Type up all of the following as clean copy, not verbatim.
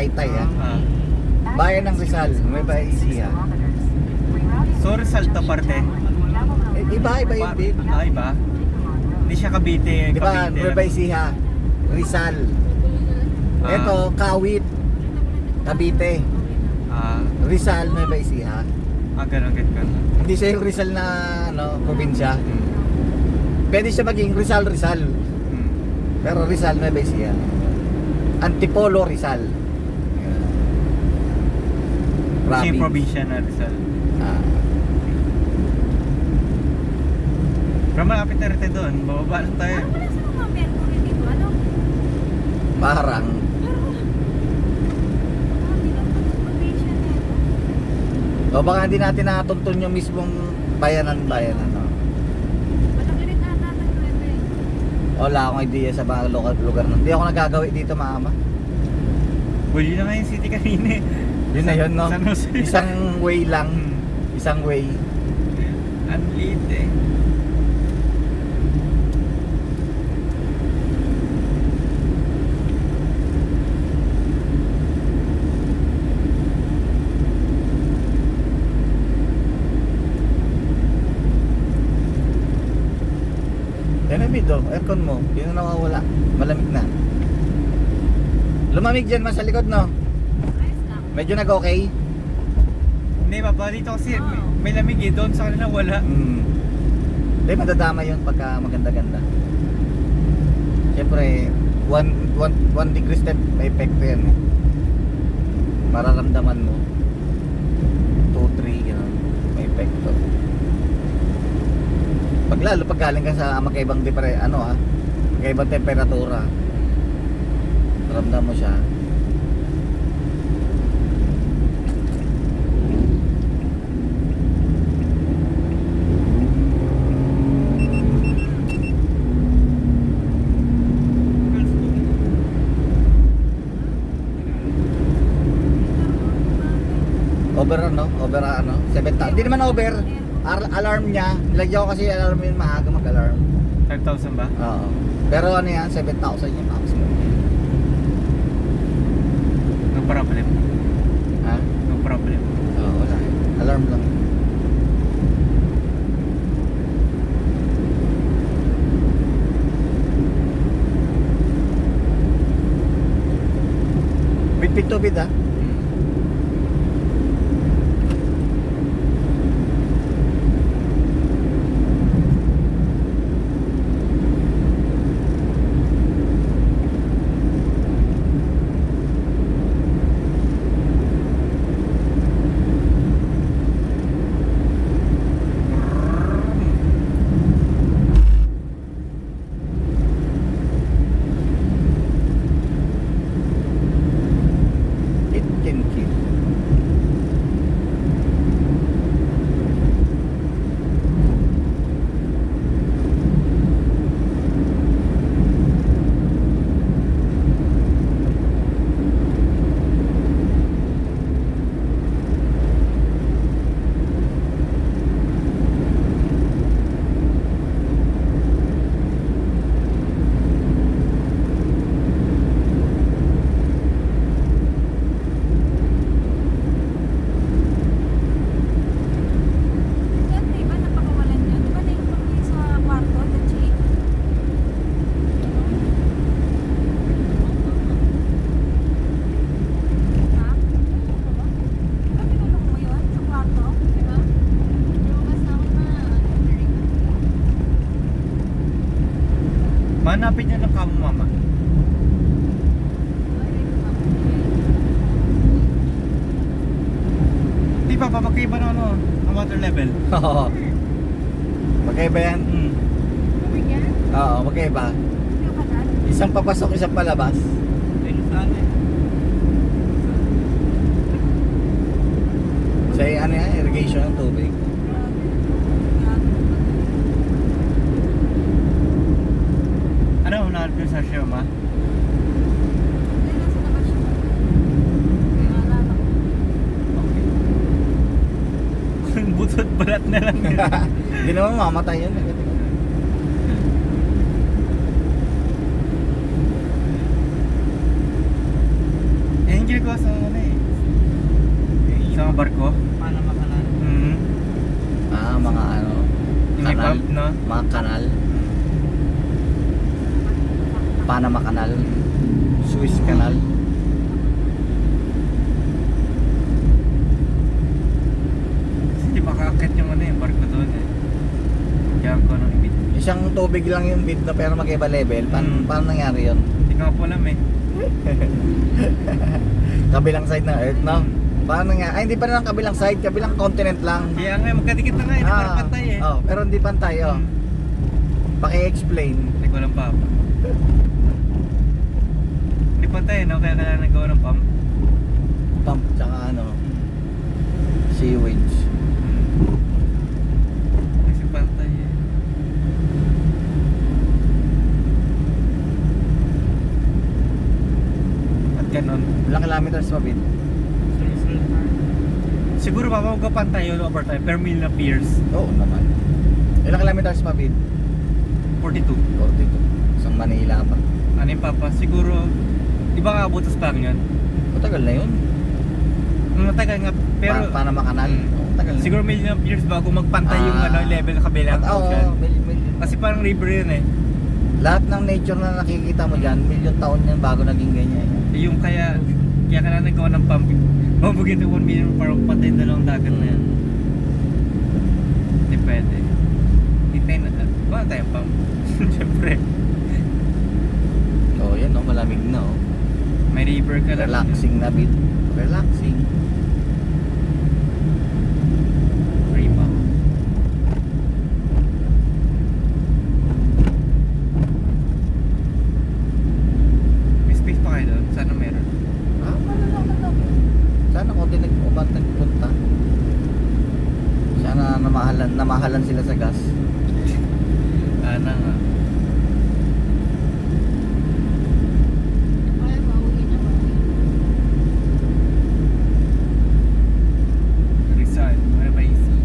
Taytay bayan ng Rizal, Nueva Ecija. So Rizal to parte? Iba yun din. Iba? Hindi siya Cavite. Di ba, Nueva Ecija, Rizal. Ito, Kawit, Cavite. Rizal, Nueva Ecija. Ganun. Hindi siya yung Rizal na probinsya. Pwede siya maging Rizal. Pero Rizal, Nueva Ecija. Antipolo, Rizal. Kasi yung probinsya na Rizal. Pero malapit na rin doon. Bababa lang tayo. Ano pala sa mga Mercury dito? Ano? Parang o baka hindi natin natuntun yung mismong bayanan. Malaki rin ata ng Nueva eh. Wala akong idea sa mga lugar na. Hindi ako nagagawi dito, maama. Well, yun na nga yung city kanina eh. Yun na yun, no? San Jose. Isang way lang. Isang way. Ang liit eh. Malamig do, aircon mo. Yun na nawawala. Malamig na. Lumamig dyan mas sa likod, no? Ayos lang. Medyo nag-okay. Hindi ba dito kasi may lamig eh. Doon sa kanila wala. Hindi, madadama yun pagka maganda-ganda. Siyempre, 1 degree step may epekto yan eh. Mararamdaman mo 2, 3, gano'n, may epekto. Lalo pag galing ka sa magkaibang magkaibang temperatura, ramdam mo siya. Over 7,000. Hindi naman over. Alarm niya, nilagyan ko kasi alarm yun, maaga mag-alarm. 5,000 ba? Oo. Pero ano yan, 7,000 yung maximum. No problem. Ha? No problem. Oo, wala. Alarm lang. Bit to bit It can kill. Saan di ba napakawalan yun? Di ba na-inform niya sa kwarto, the chick? Ha? Ba't tinulong mo yun sa kwarto? Di ba? Lumas na ako na Manapit niya ng kamo mama. Di ba magkaiba na ang water level? Oo. Magkaiba yan. Bumigyan? Oo, magkaiba. Yung kanan? Isang papasok, isang palabas. Ayun saan eh. Sa irrigation ng tubig. Ano, unahan ko sa show ma? Hindi, nasa labas siya. Naalala ko. Butot balat na lang. Hindi naman mamatay yun. ginagawa sa ano eh. Sa mga barko. Panama Canal. Mga ano, Yung may kanal, pump, no? mga kanal, Panama Canal, Suez Canal. Kasi di makakakit yung ano yung barko doon eh. Kaya ko nang ibig. Isang tubig lang yung bid na pero magkaiba level. Paano nangyari yun? Hindi ko nga po alam eh. Kabilang side ng Earth, no? Paano nga? Ay, hindi pa lang kabilang side, kabilang continent lang. Kaya nga magkadikit na nga eh. Di para pantay eh. Oh, pero hindi pantay, oh. Hmm. Paki-explain. Hindi ko alam pa. Hindi pantay no? Kaya kailangan nagawa ng pump. Pump, tsaka ano, sewage. Kasi pantay eh. At ganun. Ilang kilometers pa, bid? Siguro magpapantay yun over time per million of years. Oo naman. Ilang kilometers pa, bid? 42. 42. Isang Manila pa. Ano yung papa? Siguro, di ba kabutas pa yun? Matagal na yun. Matagal nga, pero Panama Canal. Oo, matagal na. siguro million of years bago magpantay yung Ah. ano, level ng kabilang Oo, ocean. million. Kasi parang river yun eh. Lahat ng nature na nakikita mo dyan, million taon yan bago naging ganyan. Yung kaya kailangan nagawa ng pumping. Mabugin ng 1 million para patay yung dalawang dagat na yan. Hindi pwede. Hintay na. Wala tayong pump. Siyempre. Oo, yan no, malamig na oh. May river ka lang. Relaxing na bit. Relaxing. Free pump. May space pa kayo doon? Sana meron. Wala lang naman. Sana konti nagpunta. Sana namahalan sila sa gas. Sana nga. Ay, bawiin na bawiin. Rizal. Ano ba easy?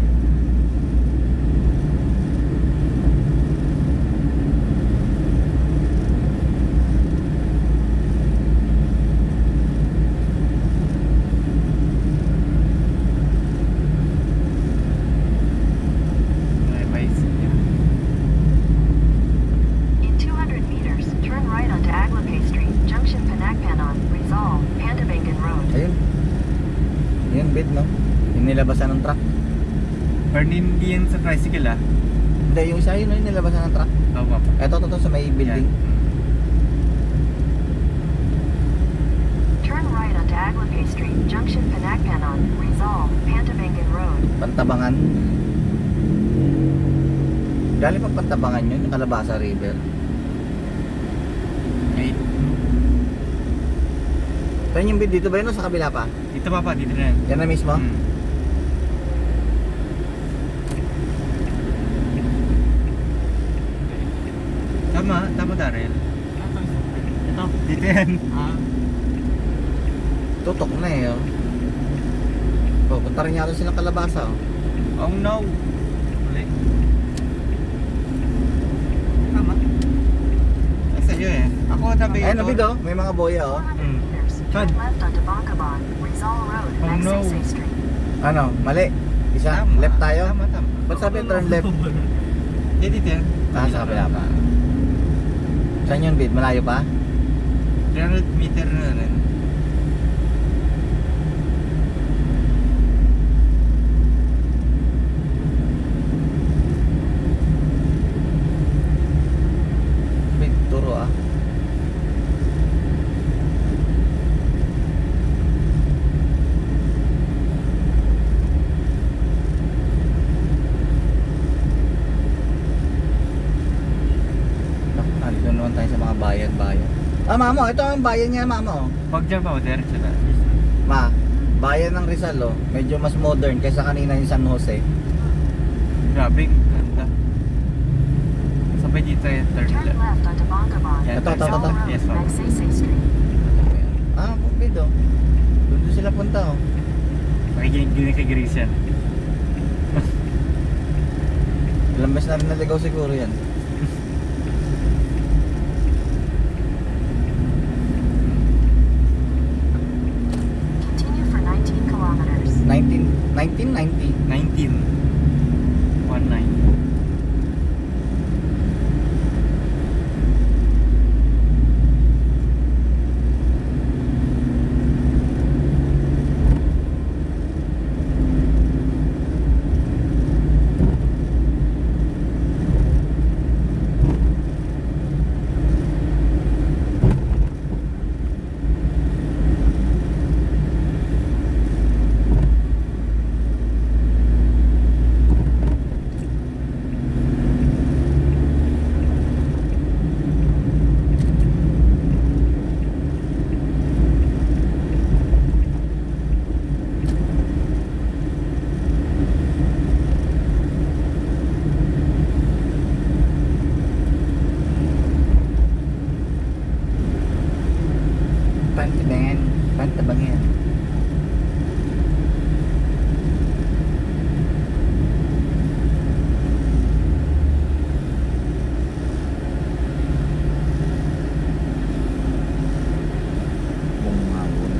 Ano ba easy? In 200 meters, turn right onto Aglocay Street, Junction Panagpanon, Rizal, Pantabangan Road. Ayun. Yan bit no. Yung nilabasan ng truck. Pero hindi yan sa tricycle ah. Hindi, yung isa yun yung nilabasan ng truck. Tama pa. Eto, to sa may building. Turn right onto Aglocay Street, Junction Panagpanon, Rizal, Pantabangan Road. Pantabangan. Galing pa Pantabangan yun, yung Calabasa River. Wait. Saan yung bit dito ba yun o sa kabila pa? Dito pa, dito na yan. Yan na mismo? Hmm. Tama Daryl. Ito. Dito yan. Tutok na eh oh. Oh, punta rin yata silang Calabasa oh. Oh no. Uli. Tama. Nasa iyo eh. Ako tabi Ayun nabid oh, may mga boya oh. 400 meters, turn Saan? left onto Bangkaban, Rizal Road, Oh, no. Magsaysay Street. Ano, mali. Isa, Tama. left tayo. Tama. Ba't sabi turn left? Dito yan. Sa kabila pa. Saan yun bid? Malayo pa? 300 meter na rin. Bid, turo ah. Dito naman tayo sa mga bayan-bayan. Ah, mamo, ito ang bayan niya, mamo. Pag dyan pa, diretso na. Ma, bayan ng Rizal, oh. Medyo mas modern kaysa kanina yung San Jose. Grabe, ganda. Sabay dito yung third Turn left. left onto Bangkaban, Yan, Ito, ito, Rizal ito. Road, Yes, ma'am. Magsaysay Street. Ah, pumpid, oh. Doon sila punta, oh. Makikinig kay Grace yan. Ilang beses na rin naligaw siguro yan. 1990. 19. 19. Pantabangan. Pantabangan. Bungawon.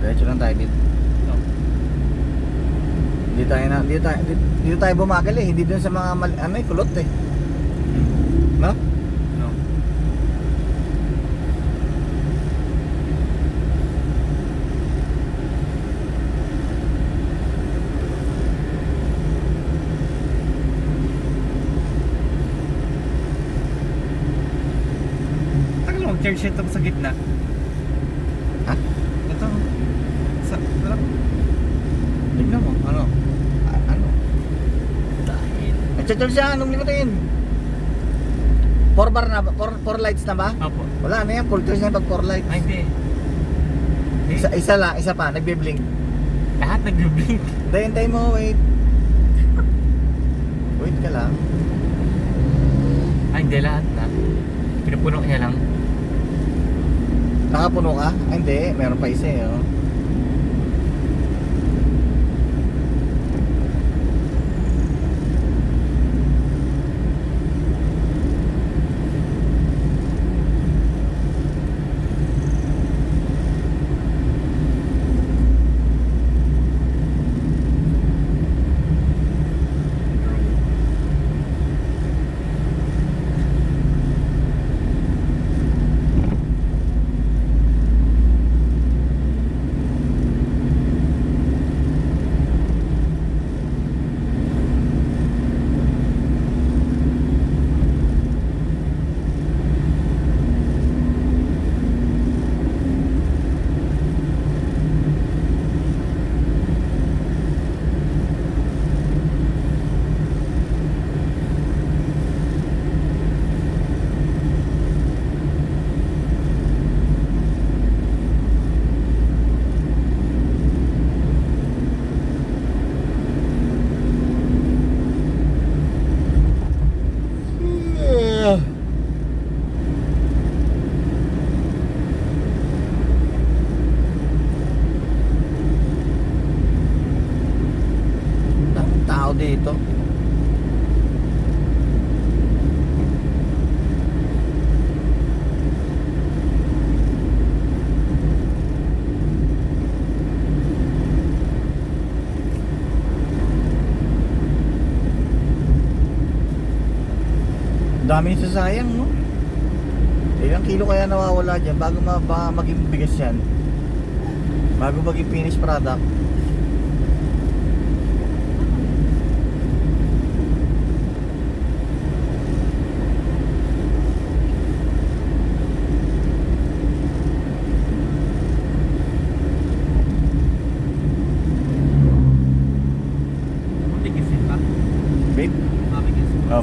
Diretso lang tayo dito. Dito tayo bumagal eh. Hindi dun sa mga kulot eh. No? No. Tagal mo mag-charge ito sa gitna. Ha? Ito. Sarap. Tignan mo. Ano? Dahil. Nagchat-chat siya. Anong limutin? 4 bar na ba? 4 lights na ba? Opo. Wala na yan. Full charge na yung pag 4 lights. Ay, hindi. Isa lang. Isa pa. Nagbe-blink. Lahat nag-blink. Hintay mo. Wait. Wait ka lang. Ay, hindi lahat na. Pinupuno niya lang. Nakapuno ka? Ay, hindi. Meron pa isa eh. Oh. Tao dito. Daming sasayang, no? Ilang kilo kaya nawawala dyan bago maging bigas yan? Bago maging finished product?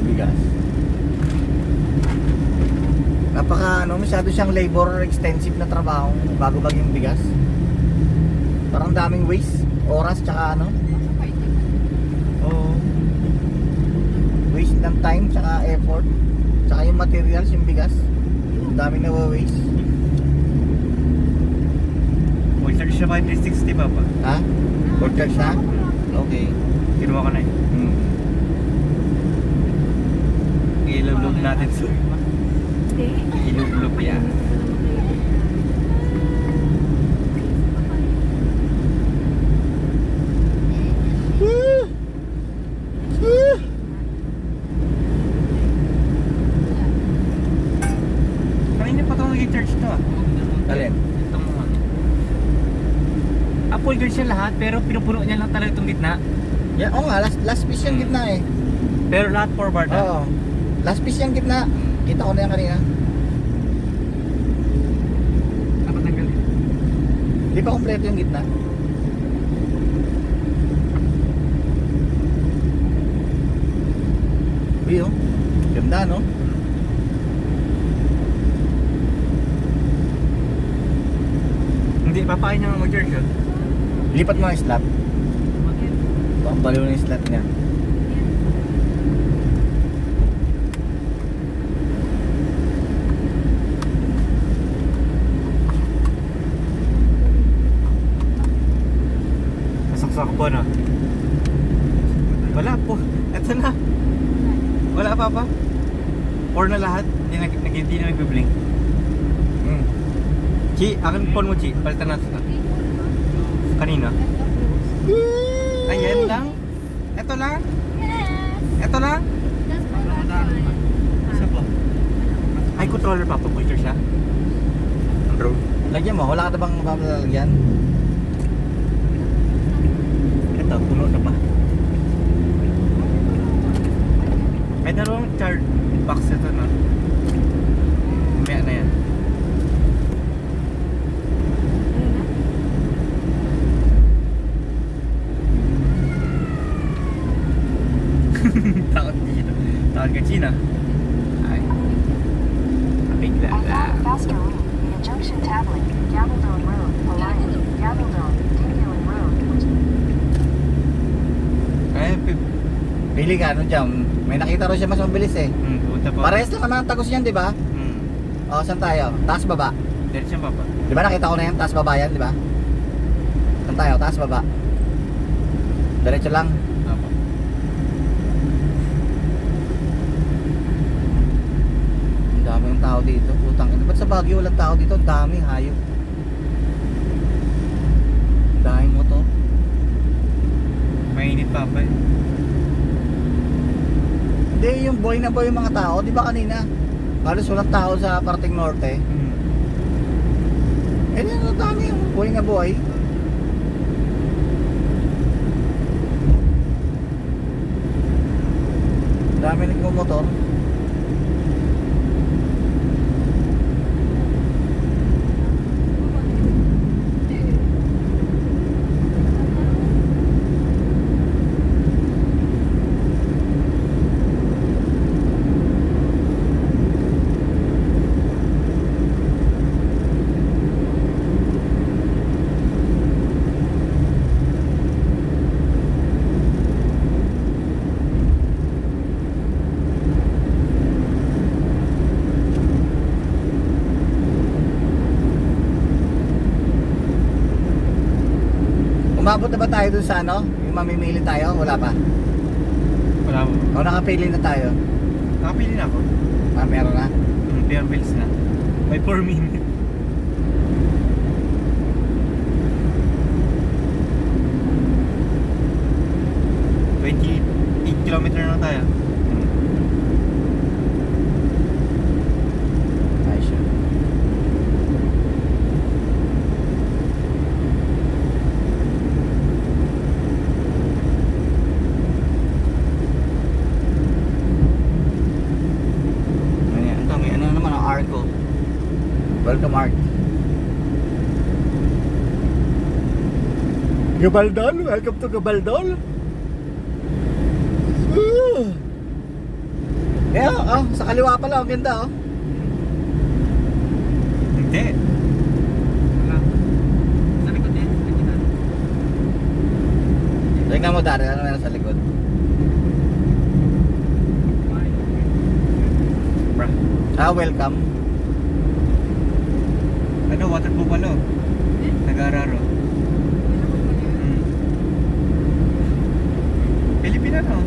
bigas. Masyado siyang labor extensive na trabaho bago maging bigas. Parang daming waste, oras, tsaka waste ng time, tsaka effort, tsaka yung materials, yung bigas. Daming nawa-waste. Oil charge siya ba 360 pa pa? Ha? Order siya? Okay. Kinuha ko na yun. Ilulog natin sa Hindi. ilulog yan. Kanina pa ito nag-charge to ah. Alin? Itong ano. Full charge siya lahat pero pinupuno niya lang talaga itong gitna. Yan, oo nga, last piece yung gitna eh. Pero lahat forward ah. Oo. Last piece yung gitna. Kita ko na yan kanina. Dapat tanggalin. Di pa kompleto yung gitna. Uy, oh. Ganda, no? Hindi, papain niya mag-charge yun. Lipat mo ang slot. Baka baliw na yung slot niya. Nasaksak po na. Wala po. Eto na. Wala pa pa. Or na lahat. Hindi na nagbe-blink. Chi, akin phone mo Chi. Palitan natin na. Kanina. Ayan lang. Eto lang. Yes. Eto lang. That's my last Isa po. Ay, controller pa. Pag-picture siya. Ang drone. Lagyan mo, wala ka na bang mapalalagyan? Ito, puno na pa. May dalawang charge box ito na. Mamaya na yan. Takot dito. Takot ka China. Ay. Bigla I lang. found a faster route via Junction Tablet, Gabaldon Road, Alliance, Gabaldon, Dingyuan Road, which Ay, Pili ka, ano dyan? May nakita rin siya mas mabilis eh. pumunta pa. Parehas lang naman ang tagos yan, di ba? O, saan tayo? Taas baba. Diretso pa pa. Di ba nakita ko na yan? Taas baba yan, di ba? Saan tayo? Taas baba. Diretso lang. Apo. Ang dami ng tao dito. Putang ina. Ba't sa Baguio walang tao dito? Ang dami, hayop. Ang daming motor. Mainit pa pa eh. Hindi, yung boy na boy yung mga tao. Di ba kanina? Halos walang tao sa parting norte. Eh, ang dami yung boy na boy. Dami nagmumotor. Umabot na ba tayo dun sa ano? Yung mamimili tayo? Wala pa? Wala po. O nakapili na tayo? Nakapili na ako. Ah, meron na? Pero bills na. May 4 minutes. Kilometer na tayo. Ay, sure. May ano naman ang Arco. Welcome Art. Gabaldon, welcome to Gabaldon. Eh, sa kaliwa pala, ang ganda oh. Hindi. Wala. Sa likod din. Sa likod. Tingnan mo Daryl, ano meron sa likod? Bra. Welcome. Ano, water buffalo. Nag-araro. Pilipinano.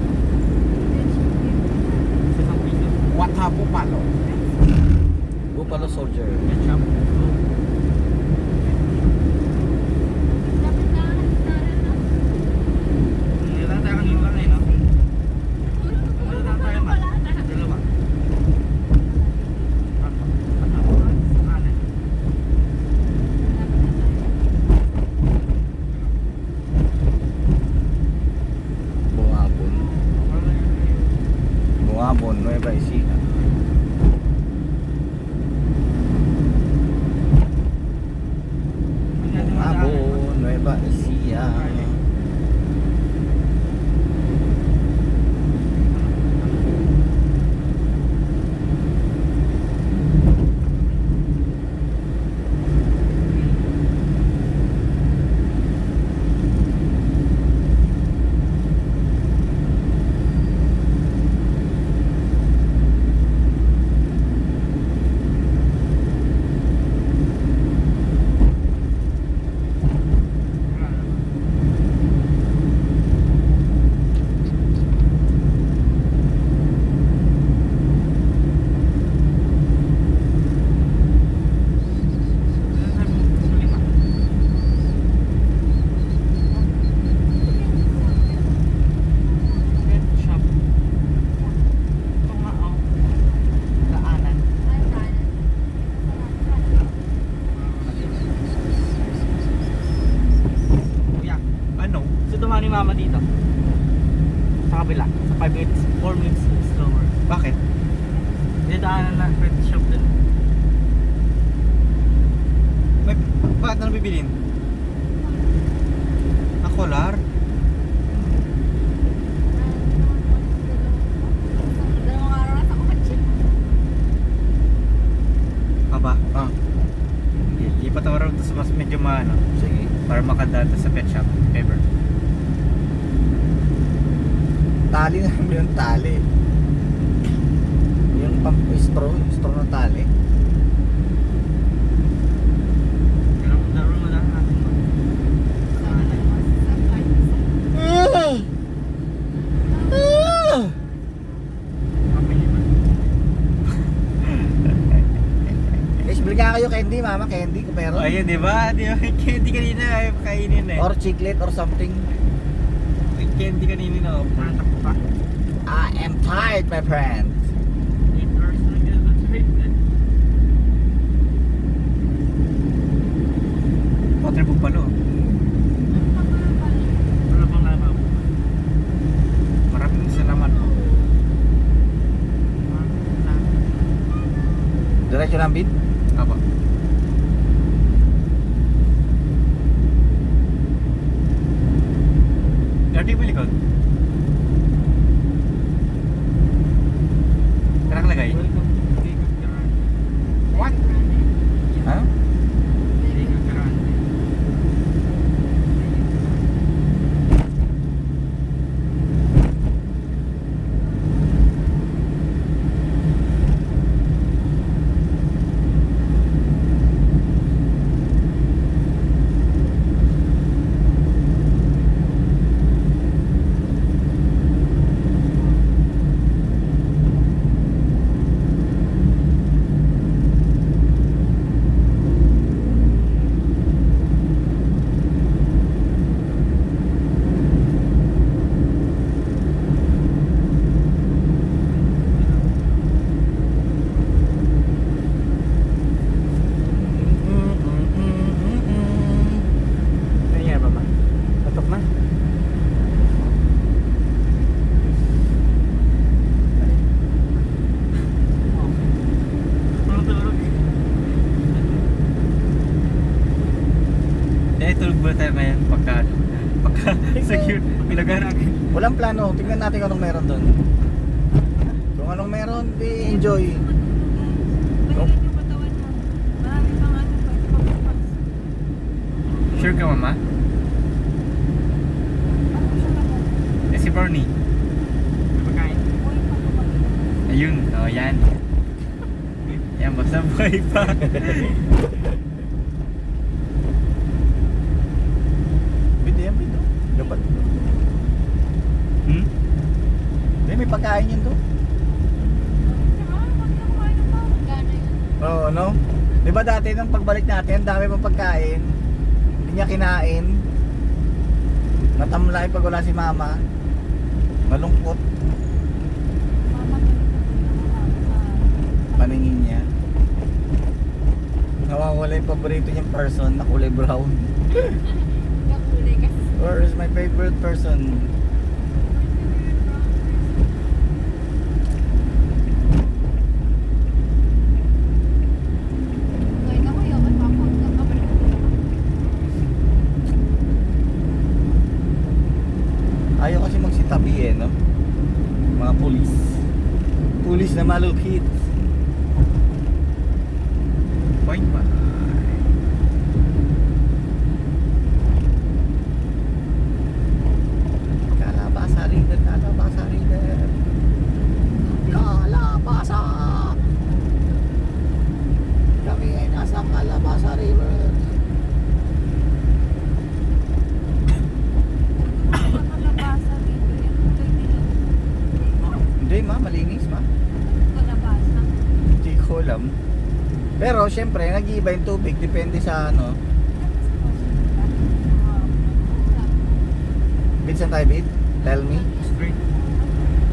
Sa isang piso. Watapo palo. Buffalo Soldier. Ketchup. Dapat na nagtaran na. Nilang tayo kanina lang eh, no? Wala na tayo man. Dalawa. Ano? Bungabon. Bungabon, Nueva Ecija. Bungabon, Nueva Ecija. Ketchup. Ito nga, oh. Daanan. Kuya, Ano? gusto dumaan ni mama dito. Sa kabila. Sa 5 minutes, 4 minutes slower. Bakit? Hindi daanan na pet shop din. May, bakit na bibilin? Kolar? Dalawang araw na sa kotse. Aba? Ah, Lipat ako rin sa mas medyo maano. sige. Para makadata sa pet shop. Ever. Tali na yung tali. Yung straw ng tali. Daron mo lang natin mo. Guys, bili nga kayo candy, mama, candy kung meron. Ayun, di ba? Di ba? Candy kanina ayaw kainin eh. Or chiclet or something. May candy kanina na. Natakbo pa. I am tired, my friend. 8 hours na gano'n sa trip. Water buffalo. Wala pang labaw. Maraming salamat. Diretso ng bid. Aba. Gati mo likod. Karang lagay. Welcome to Vegas Grande. What? Ha? Vegas Grande. Nangyari ba ba? Patok na. Parang tulog. Eh, tulog ba tayo ngayon pagka secure pinag-aral. Walang plano. Tingnan natin kung anong meron doon. Kung Anong meron? Di enjoy. Mahigat yung katawan mo. Marami pang ano pwede pagpapas. Sure ka, mama? Ano siya ka mo? Eh, si Bernie. May pagkain. Uy, pa kumagin. Ayun, oh, yan. Yan, basta buhay pa. Pwede yan, pwede. Dapat. Hmm? Hindi, may pagkain yun doon. Oo, no? Di ba dati nung pagbalik natin, ang dami pang pagkain. Hindi niya kinain. Natamlay pag wala si mama. Malungkot. Paningin niya. Nawawala yung paborito niyang person na kulay brown. Nakulay kasi. Where is my favorite person? Ngayon ako yung kapag Ayaw kasi magsitabi eh, no? Mga pulis. Pulis na malupit. Point pa. Kalabasa rider, kalabasa rider. Kalabasa! Kami ay nasa Kalabasa River. nakalabasa dito. Yung kulay nila. Hindi ma, malinis ma. Kalabasa. Hindi ko alam. Pero syempre, nag-iiba yung tubig. Depende sa ano. Bid saan tayo, Bid? Tell me. Straight.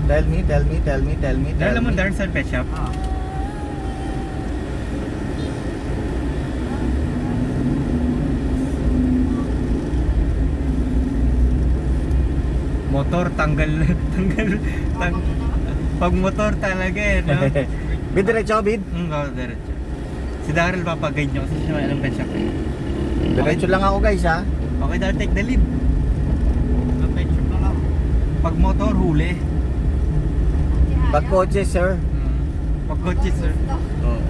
Tell me, tell me, tell me, tell me, tell Dahil mo me. Darren sa pet shop. Ah. Motor, tanggal. Pag motor talaga eh, no? Bid, diretso, Bid. Oo, diretso. Si Daryl papag-guide nyo kasi siya may alam pet shop eh. Diretso lang ako guys ha. Okay, Daryl, take the lead. Pet shop lang ako. Pag motor, huli. Pag kotse, sir. Pag kotse, sir. Oo.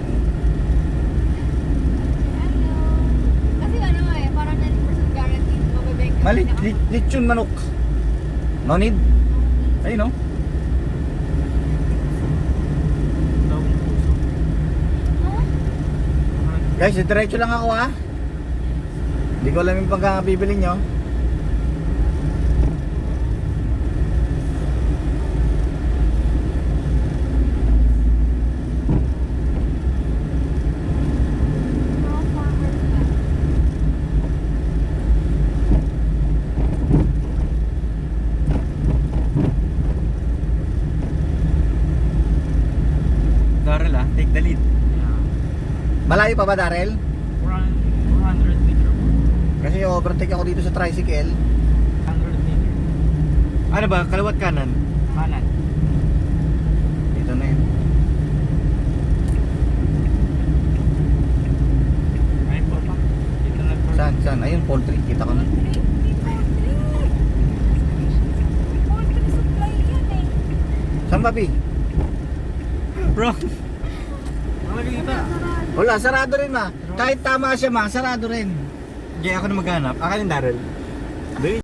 Kasi ano eh, parang 90% guaranteed mabibigay ka. Malit, lechon manok. No need. Ayun no. Daong puso. Guys, diretso lang ako ha. Hindi ko alam yung pagkakabibili nyo. Daryl take the lead. Yeah. Malayo pa ba, Darrell? 400 meter. Kasi overtake ako dito sa tricycle. 100 meter. Ano ba, kaliwat kanan? Kanan. Dito na yun. Ayun po pa. Dito na po. Saan? Saan? Ayun, poultry. Kita ko na. Poultry supply yan eh. Saan ba, Bi? Wrong. Nakalagay dito. Wala, sarado rin ma. Kahit tama siya ma, sarado rin. Okay, ako na maghanap. Akin yung Daryl.